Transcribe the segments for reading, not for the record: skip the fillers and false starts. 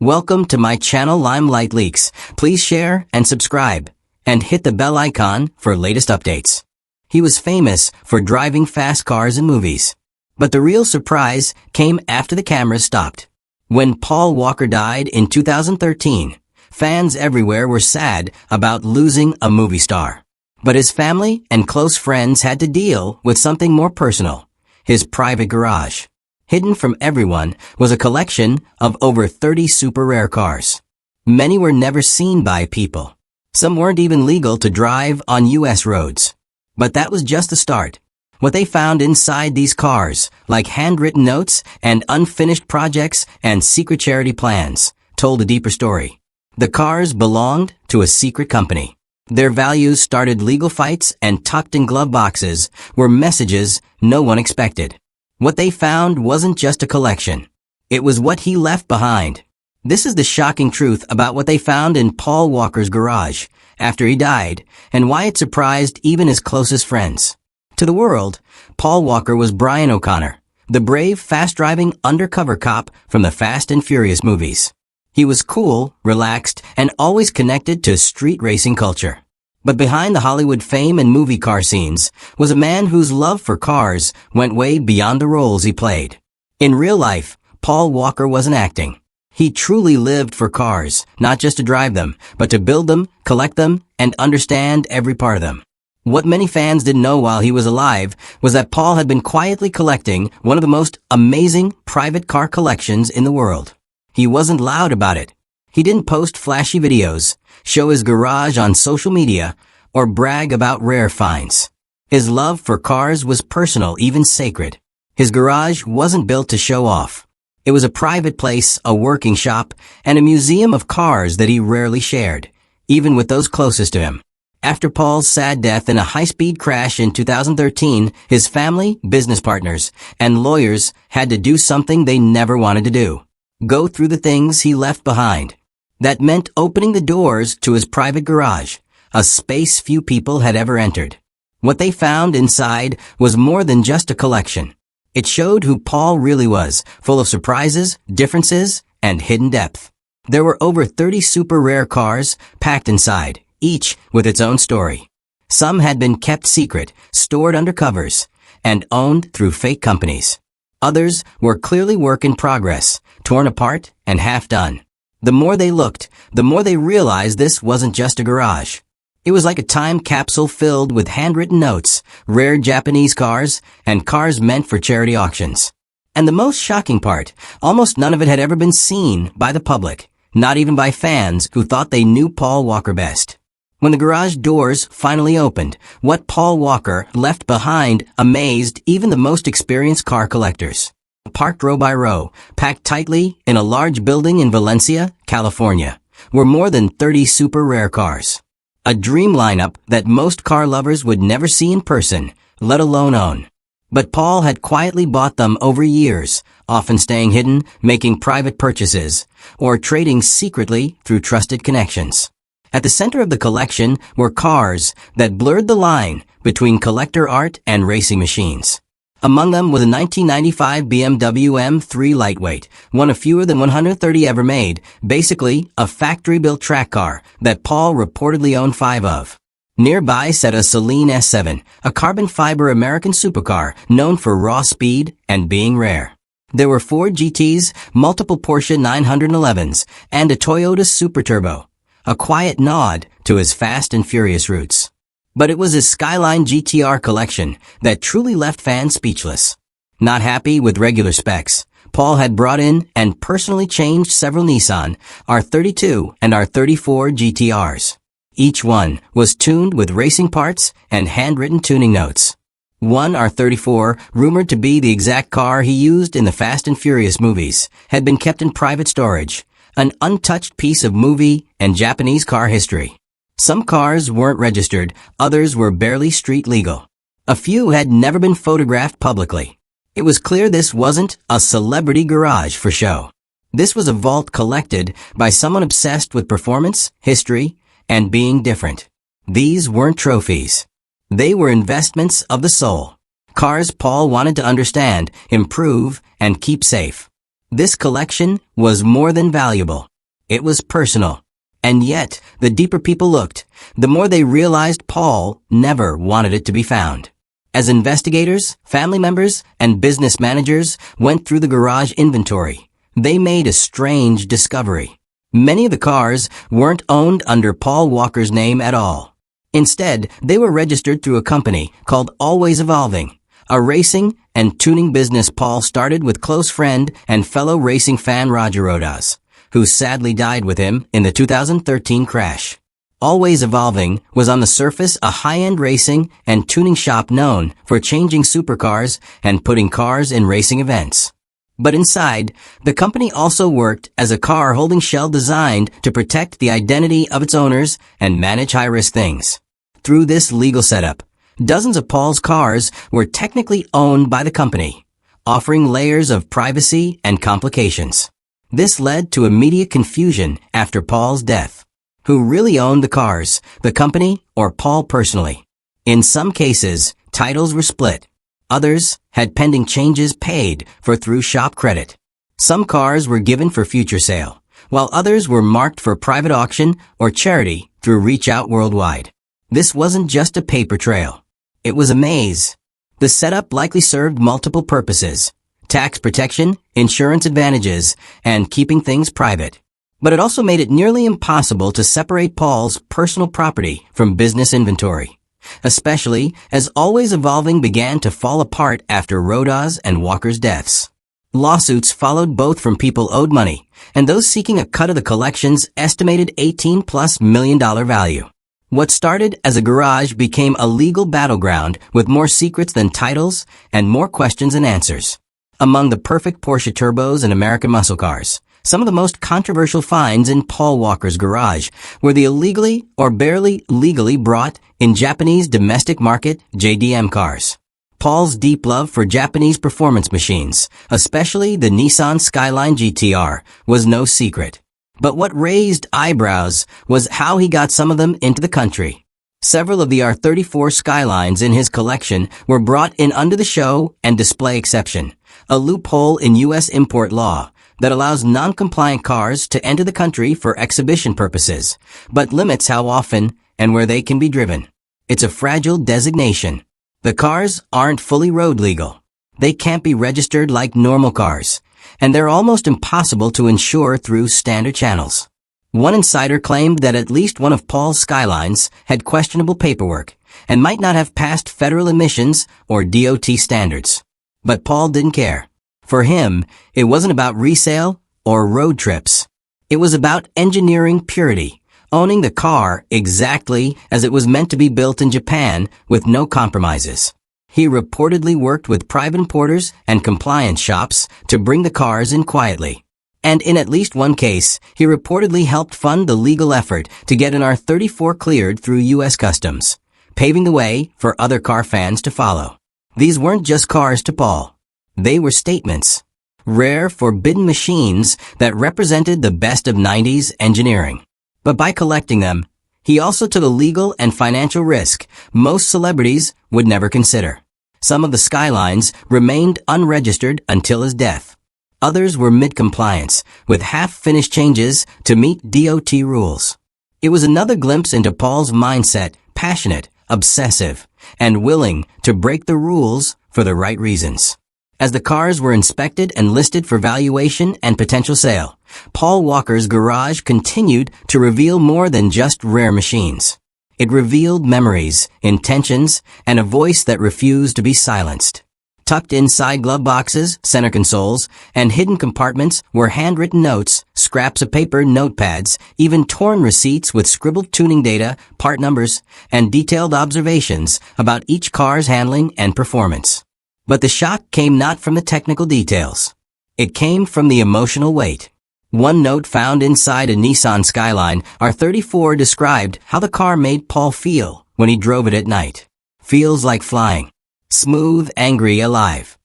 Welcome to my channel Limelight Leaks. Please share and subscribe, and hit the bell icon for latest updates. He was famous for driving fast cars in movies. But the real surprise came after the cameras stopped. When Paul Walker died in 2013, fans everywhere were sad about losing a movie star. But his family and close friends had to deal with something more personal: his private garage. Hidden from everyone was a collection of over 30 super rare cars. Many were never seen by people. Some weren't even legal to drive on U.S. roads. But that was just the start. What they found inside these cars, like handwritten notes and unfinished projects and secret charity plans, told a deeper story. The cars belonged to a secret company. Their values started legal fights, and tucked in glove boxes were messages no one expected. What they found wasn't just a collection. It was what he left behind. This is the shocking truth about what they found in Paul Walker's garage after he died, and why it surprised even his closest friends. To the world, Paul Walker was Brian O'Connor, the brave, fast-driving undercover cop from the Fast and Furious movies. He was cool, relaxed, and always connected to street racing culture. But behind the Hollywood fame and movie car scenes was a man whose love for cars went way beyond the roles he played. In real life, Paul Walker wasn't acting. He truly lived for cars, not just to drive them, but to build them, collect them, and understand every part of them. What many fans didn't know while he was alive was that Paul had been quietly collecting one of the most amazing private car collections in the world. He wasn't loud about it. He didn't post flashy videos, show his garage on social media, or brag about rare finds. His love for cars was personal, even sacred. His garage wasn't built to show off. It was a private place, a working shop, and a museum of cars that he rarely shared, even with those closest to him. After Paul's sad death in a high-speed crash in 2013, his family, business partners, and lawyers had to do something they never wanted to do: go through the things he left behind. That meant opening the doors to his private garage, a space few people had ever entered. What they found inside was more than just a collection. It showed who Paul really was, full of surprises, differences, and hidden depth. There were over 30 super rare cars packed inside, each with its own story. Some had been kept secret, stored under covers, and owned through fake companies. Others were clearly work in progress, torn apart and half done. The more they looked, the more they realized this wasn't just a garage. It was like a time capsule filled with handwritten notes, rare Japanese cars, and cars meant for charity auctions. And the most shocking part, almost none of it had ever been seen by the public, not even by fans who thought they knew Paul Walker best. When the garage doors finally opened, what Paul Walker left behind amazed even the most experienced car collectors. Parked row by row, packed tightly in a large building in Valencia, California, were more than 30 super rare cars. A dream lineup that most car lovers would never see in person, let alone own. But Paul had quietly bought them over years, often staying hidden, making private purchases, or trading secretly through trusted connections. At the center of the collection were cars that blurred the line between collector art and racing machines. Among them was a 1995 BMW M3 Lightweight, one of fewer than 130 ever made, basically a factory-built track car that Paul reportedly owned 5 of. Nearby sat a Celine S7, a carbon fiber American supercar known for raw speed and being rare. There were 4 GTs, multiple Porsche 911s, and a Toyota Super Turbo, a quiet nod to his Fast and Furious roots. But it was his Skyline GTR collection that truly left fans speechless. Not happy with regular specs, Paul had brought in and personally changed several Nissan R32 and R34 GTRs. Each one was tuned with racing parts and handwritten tuning notes. One R34, rumored to be the exact car he used in the Fast and Furious movies, had been kept in private storage, an untouched piece of movie and Japanese car history. Some cars weren't registered, others were barely street legal. A few had never been photographed publicly. It was clear this wasn't a celebrity garage for show. This was a vault collected by someone obsessed with performance, history, and being different. These weren't trophies. They were investments of the soul. Cars Paul wanted to understand, improve, and keep safe. This collection was more than valuable. It was personal. And yet, the deeper people looked, the more they realized Paul never wanted it to be found. As investigators, family members, and business managers went through the garage inventory, they made a strange discovery. Many of the cars weren't owned under Paul Walker's name at all. Instead, they were registered through a company called Always Evolving, a racing and tuning business Paul started with close friend and fellow racing fan Roger Rodas, who sadly died with him in the 2013 crash. Always Evolving was on the surface a high-end racing and tuning shop known for changing supercars and putting cars in racing events. But inside, the company also worked as a car holding shell designed to protect the identity of its owners and manage high-risk things. Through this legal setup, dozens of Paul's cars were technically owned by the company, offering layers of privacy and complications. This led to immediate confusion after Paul's death. Who really owned the cars, the company or Paul personally? In some cases, titles were split. Others had pending changes paid for through shop credit. Some cars were given for future sale, while others were marked for private auction or charity through Reach Out Worldwide. This wasn't just a paper trail. It was a maze. The setup likely served multiple purposes: tax protection, insurance advantages, and keeping things private. But it also made it nearly impossible to separate Paul's personal property from business inventory, especially as Always Evolving began to fall apart after Rodas and Walker's deaths. Lawsuits followed both from people owed money and those seeking a cut of the collection's estimated $18+ million value. What started as a garage became a legal battleground with more secrets than titles and more questions than answers. Among the perfect Porsche turbos and American muscle cars, some of the most controversial finds in Paul Walker's garage were the illegally or barely legally brought in Japanese domestic market JDM cars. Paul's deep love for Japanese performance machines, especially the Nissan Skyline GTR, was no secret. But what raised eyebrows was how he got some of them into the country. Several of the R34 Skylines in his collection were brought in under the show and display exception, a loophole in U.S. import law that allows non-compliant cars to enter the country for exhibition purposes, but limits how often and where they can be driven. It's a fragile designation. The cars aren't fully road legal. They can't be registered like normal cars, and they're almost impossible to insure through standard channels. One insider claimed that at least one of Paul's Skylines had questionable paperwork and might not have passed federal emissions or DOT standards. But Paul didn't care. For him, it wasn't about resale or road trips. It was about engineering purity, owning the car exactly as it was meant to be built in Japan with no compromises. He reportedly worked with private importers and compliance shops to bring the cars in quietly. And in at least one case, he reportedly helped fund the legal effort to get an R34 cleared through U.S. Customs, paving the way for other car fans to follow. These weren't just cars to Paul. They were statements, rare, forbidden machines that represented the best of 90s engineering. But by collecting them, he also took a legal and financial risk most celebrities would never consider. Some of the Skylines remained unregistered until his death. Others were mid-compliance, with half-finished changes to meet DOT rules. It was another glimpse into Paul's mindset, passionate, obsessive, and willing to break the rules for the right reasons. As the cars were inspected and listed for valuation and potential sale, Paul Walker's garage continued to reveal more than just rare machines. It revealed memories, intentions, and a voice that refused to be silenced. Tucked inside glove boxes, center consoles, and hidden compartments were handwritten notes, scraps of paper, notepads, even torn receipts with scribbled tuning data, part numbers, and detailed observations about each car's handling and performance. But the shock came not from the technical details. It came from the emotional weight. One note found inside a Nissan Skyline R34 described how the car made Paul feel when he drove it at night. Feels like flying. Smooth, angry, alive.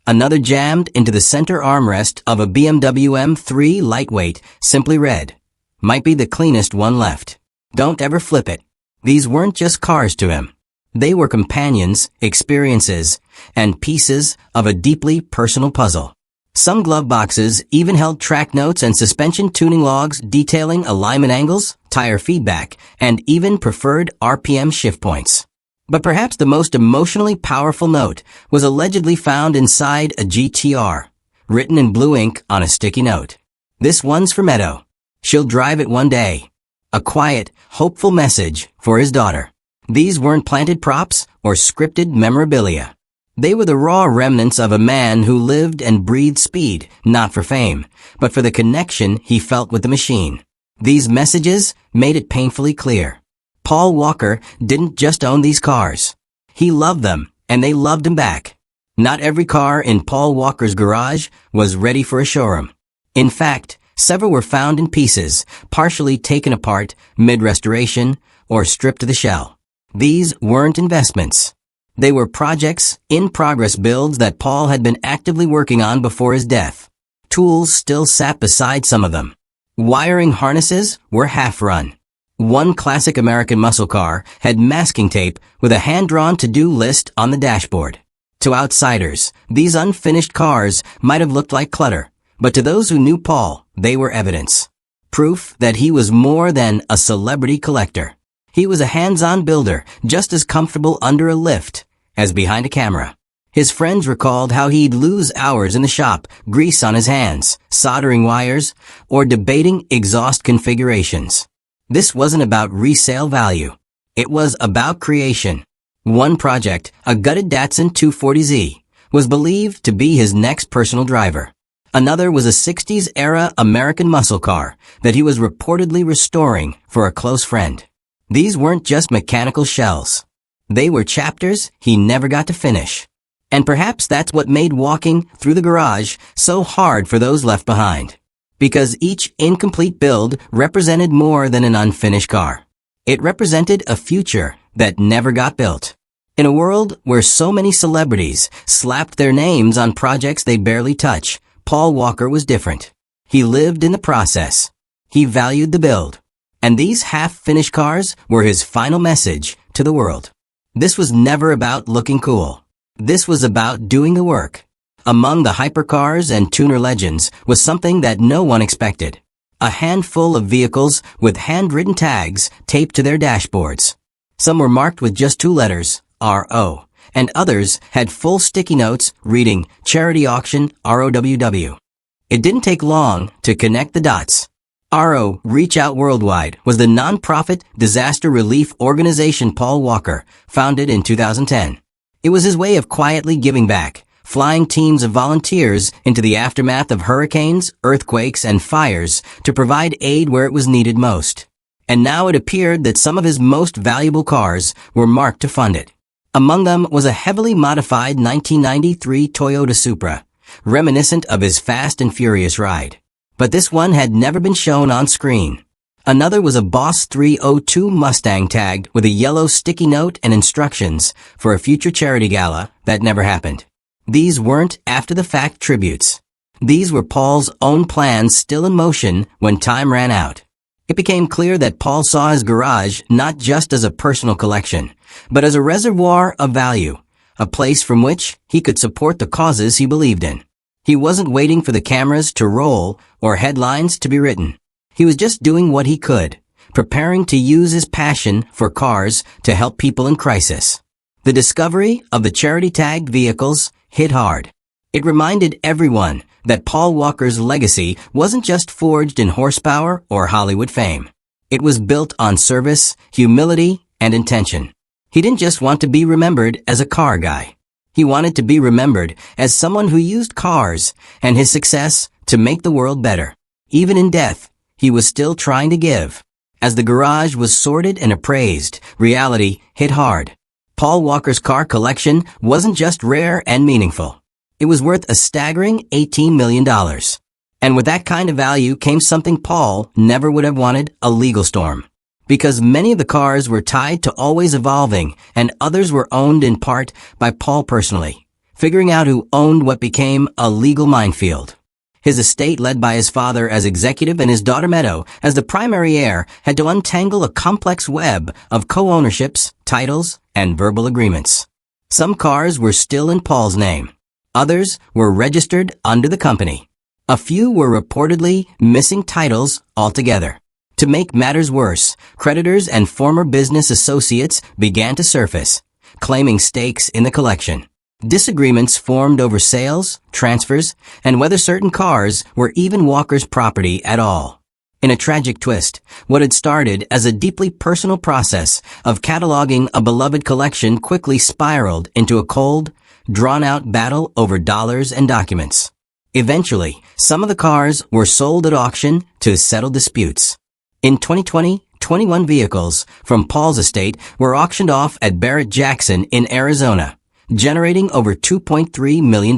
Another jammed into the center armrest of a BMW M3 lightweight simply read, "Might be the cleanest one left. Don't ever flip it." These weren't just cars to him. They were companions, experiences, and pieces of a deeply personal puzzle. Some glove boxes even held track notes and suspension tuning logs detailing alignment angles, tire feedback, and even preferred RPM shift points. But perhaps the most emotionally powerful note was allegedly found inside a GTR, written in blue ink on a sticky note. "This one's for Meadow. She'll drive it one day." A quiet, hopeful message for his daughter. These weren't planted props or scripted memorabilia. They were the raw remnants of a man who lived and breathed speed, not for fame, but for the connection he felt with the machine. These messages made it painfully clear. Paul Walker didn't just own these cars. He loved them, and they loved him back. Not every car in Paul Walker's garage was ready for a showroom. In fact, several were found in pieces, partially taken apart, mid-restoration, or stripped to the shell. These weren't investments. They were projects, in-progress builds that Paul had been actively working on before his death. Tools still sat beside some of them. Wiring harnesses were half-run. One classic American muscle car had masking tape with a hand-drawn to-do list on the dashboard. To outsiders, these unfinished cars might have looked like clutter, but to those who knew Paul, they were evidence. Proof that he was more than a celebrity collector. He was a hands-on builder, just as comfortable under a lift as behind a camera. His friends recalled how he'd lose hours in the shop, grease on his hands, soldering wires, or debating exhaust configurations. This wasn't about resale value. It was about creation. One project, a gutted Datsun 240Z, was believed to be his next personal driver. Another was a 60s-era American muscle car that he was reportedly restoring for a close friend. These weren't just mechanical shells. They were chapters he never got to finish. And perhaps that's what made walking through the garage so hard for those left behind. Because each incomplete build represented more than an unfinished car. It represented a future that never got built. In a world where so many celebrities slapped their names on projects they barely touch, Paul Walker was different. He lived in the process. He valued the build. And these half-finished cars were his final message to the world. This was never about looking cool. This was about doing the work. Among the hypercars and tuner legends was something that no one expected. A handful of vehicles with handwritten tags taped to their dashboards. Some were marked with just two letters, RO, and others had full sticky notes reading Charity Auction ROWW. It didn't take long to connect the dots. RO, Reach Out Worldwide, was the non-profit disaster relief organization Paul Walker founded in 2010. It was his way of quietly giving back, flying teams of volunteers into the aftermath of hurricanes, earthquakes, and fires to provide aid where it was needed most. And now it appeared that some of his most valuable cars were marked to fund it. Among them was a heavily modified 1993 Toyota Supra, reminiscent of his Fast and Furious ride. But this one had never been shown on screen. Another was a Boss 302 Mustang tagged with a yellow sticky note and instructions for a future charity gala that never happened. These weren't after-the-fact tributes. These were Paul's own plans still in motion when time ran out. It became clear that Paul saw his garage not just as a personal collection, but as a reservoir of value, a place from which he could support the causes he believed in. He wasn't waiting for the cameras to roll or headlines to be written. He was just doing what he could, preparing to use his passion for cars to help people in crisis. The discovery of the charity-tagged vehicles hit hard. It reminded everyone that Paul Walker's legacy wasn't just forged in horsepower or Hollywood fame. It was built on service, humility, and intention. He didn't just want to be remembered as a car guy. He wanted to be remembered as someone who used cars and his success to make the world better. Even in death, he was still trying to give. As the garage was sorted and appraised, reality hit hard. Paul Walker's car collection wasn't just rare and meaningful. It was worth a staggering $18 million. And with that kind of value came something Paul never would have wanted, a legal storm. Because many of the cars were tied to Always Evolving and others were owned in part by Paul personally, figuring out who owned what became a legal minefield. His estate, led by his father as executive and his daughter Meadow as the primary heir, had to untangle a complex web of co-ownerships, titles, and verbal agreements. Some cars were still in Paul's name. Others were registered under the company. A few were reportedly missing titles altogether. To make matters worse, creditors and former business associates began to surface, claiming stakes in the collection. Disagreements formed over sales, transfers, and whether certain cars were even Walker's property at all. In a tragic twist, what had started as a deeply personal process of cataloging a beloved collection quickly spiraled into a cold, drawn-out battle over dollars and documents. Eventually, some of the cars were sold at auction to settle disputes. In 2020, 21 vehicles from Paul's estate were auctioned off at Barrett-Jackson in Arizona, generating over $2.3 million.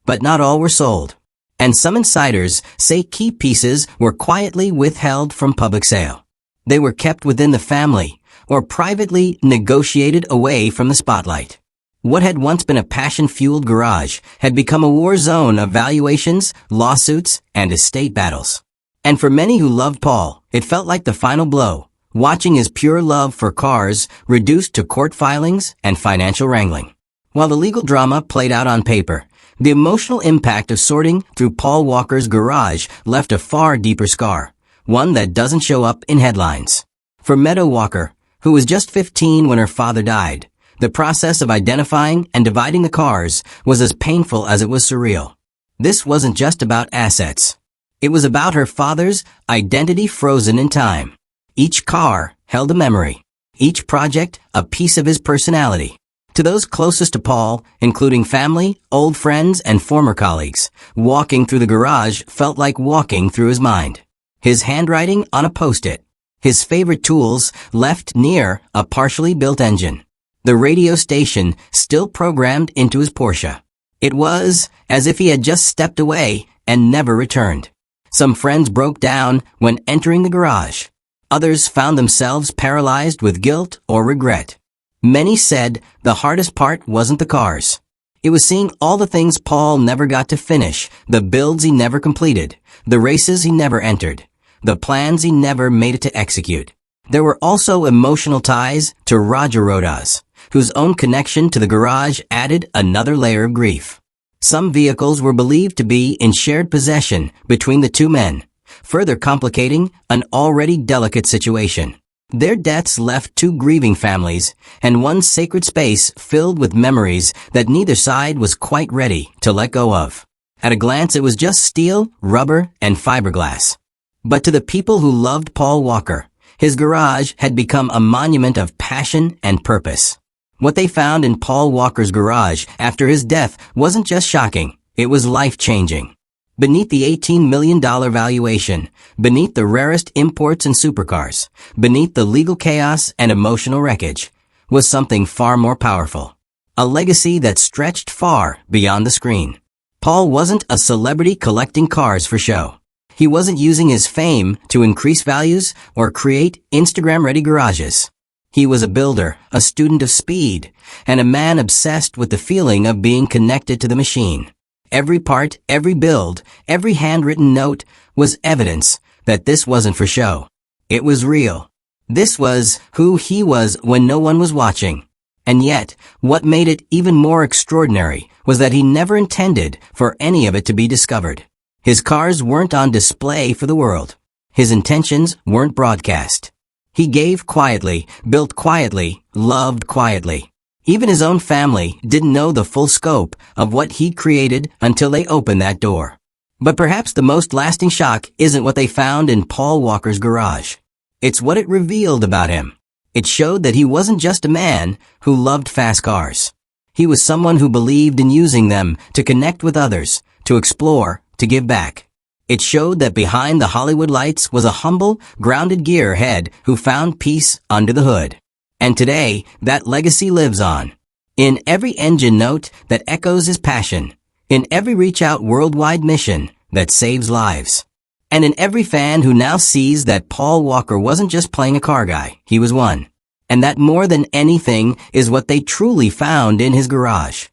But not all were sold. And some insiders say key pieces were quietly withheld from public sale. They were kept within the family or privately negotiated away from the spotlight. What had once been a passion-fueled garage had become a war zone of valuations, lawsuits, and estate battles. And for many who loved Paul, it felt like the final blow, watching his pure love for cars reduced to court filings and financial wrangling. While the legal drama played out on paper, the emotional impact of sorting through Paul Walker's garage left a far deeper scar, one that doesn't show up in headlines. For Meadow Walker, who was just 15 when her father died, the process of identifying and dividing the cars was as painful as it was surreal. This wasn't just about assets. It was about her father's identity frozen in time. Each car held a memory. Each project a piece of his personality. To those closest to Paul, including family, old friends, and former colleagues, walking through the garage felt like walking through his mind. His handwriting on a post-it. His favorite tools left near a partially built engine. The radio station still programmed into his Porsche. It was as if he had just stepped away and never returned. Some friends broke down when entering the garage. Others found themselves paralyzed with guilt or regret. Many said the hardest part wasn't the cars. It was seeing all the things Paul never got to finish, the builds he never completed, the races he never entered, the plans he never made it to execute. There were also emotional ties to Roger Rodas, whose own connection to the garage added another layer of grief. Some vehicles were believed to be in shared possession between the two men, further complicating an already delicate situation. Their deaths left two grieving families and one sacred space filled with memories that neither side was quite ready to let go of. At a glance, it was just steel, rubber, and fiberglass. But to the people who loved Paul Walker, his garage had become a monument of passion and purpose. What they found in Paul Walker's garage after his death wasn't just shocking, it was life-changing. Beneath the $18 million valuation, beneath the rarest imports and supercars, beneath the legal chaos and emotional wreckage, was something far more powerful. A legacy that stretched far beyond the screen. Paul wasn't a celebrity collecting cars for show. He wasn't using his fame to increase values or create Instagram-ready garages. He was a builder, a student of speed, and a man obsessed with the feeling of being connected to the machine. Every part, every build, every handwritten note was evidence that this wasn't for show. It was real. This was who he was when no one was watching. And yet, what made it even more extraordinary was that he never intended for any of it to be discovered. His cars weren't on display for the world. His intentions weren't broadcast. He gave quietly, built quietly, loved quietly. Even his own family didn't know the full scope of what he created until they opened that door. But perhaps the most lasting shock isn't what they found in Paul Walker's garage. It's what it revealed about him. It showed that he wasn't just a man who loved fast cars. He was someone who believed in using them to connect with others, to explore, to give back. It showed that behind the Hollywood lights was a humble, grounded gearhead who found peace under the hood. And today, that legacy lives on. In every engine note that echoes his passion. In every reach-out worldwide mission that saves lives. And in every fan who now sees that Paul Walker wasn't just playing a car guy, he was one. And that more than anything is what they truly found in his garage.